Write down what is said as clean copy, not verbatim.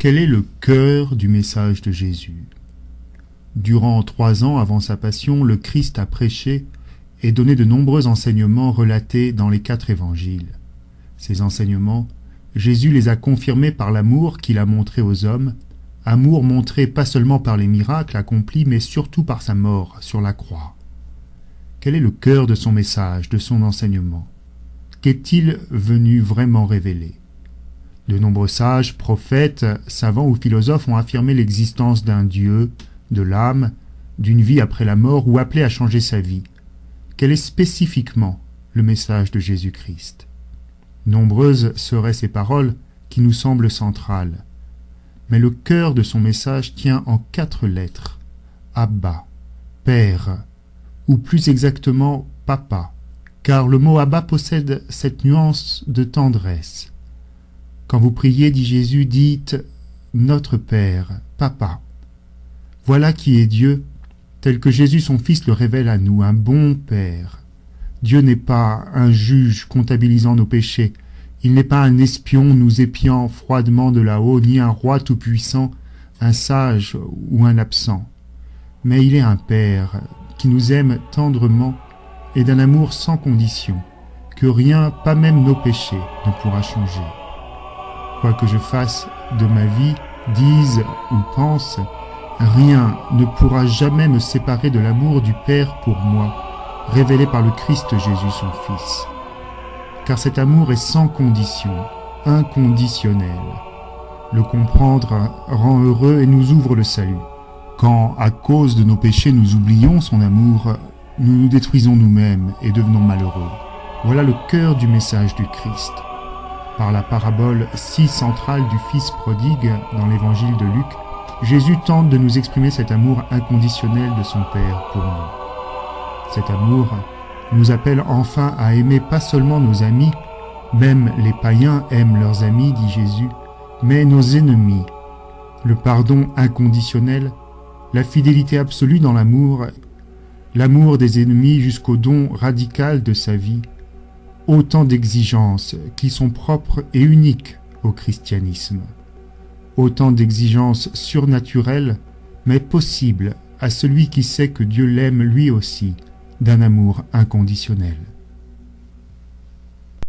Quel est le cœur du message de Jésus? Durant 3 ans avant sa passion, le Christ a prêché et donné de nombreux enseignements relatés dans les 4 évangiles. Ces enseignements, Jésus les a confirmés par l'amour qu'il a montré aux hommes, amour montré pas seulement par les miracles accomplis, mais surtout par sa mort sur la croix. Quel est le cœur de son message, de son enseignement? Qu'est-il venu vraiment révéler? De nombreux sages, prophètes, savants ou philosophes ont affirmé l'existence d'un Dieu, de l'âme, d'une vie après la mort ou appelé à changer sa vie. Quel est spécifiquement le message de Jésus-Christ? Nombreuses seraient ces paroles qui nous semblent centrales. Mais le cœur de son message tient en 4 lettres. Abba, Père, ou plus exactement Papa, car le mot Abba possède cette nuance de tendresse. Quand vous priez, dit Jésus, dites « Notre Père, Papa ». Voilà qui est Dieu, tel que Jésus son Fils le révèle à nous, un bon Père. Dieu n'est pas un juge comptabilisant nos péchés, il n'est pas un espion nous épiant froidement de là-haut, ni un roi tout-puissant, un sage ou un absent. Mais il est un Père qui nous aime tendrement et d'un amour sans condition, que rien, pas même nos péchés, ne pourra changer. Quoi que je fasse de ma vie, dise ou pense, rien ne pourra jamais me séparer de l'amour du Père pour moi, révélé par le Christ Jésus son Fils. Car cet amour est sans condition, inconditionnel. Le comprendre rend heureux et nous ouvre le salut. Quand, à cause de nos péchés, nous oublions son amour, nous nous détruisons nous-mêmes et devenons malheureux. Voilà le cœur du message du Christ. Par la parabole si centrale du Fils prodigue dans l'évangile de Luc, Jésus tente de nous exprimer cet amour inconditionnel de son Père pour nous. Cet amour nous appelle enfin à aimer pas seulement nos amis, même les païens aiment leurs amis, dit Jésus, mais nos ennemis. Le pardon inconditionnel, la fidélité absolue dans l'amour des ennemis jusqu'au don radical de sa vie, autant d'exigences qui sont propres et uniques au christianisme. Autant d'exigences surnaturelles, mais possibles à celui qui sait que Dieu l'aime lui aussi, d'un amour inconditionnel.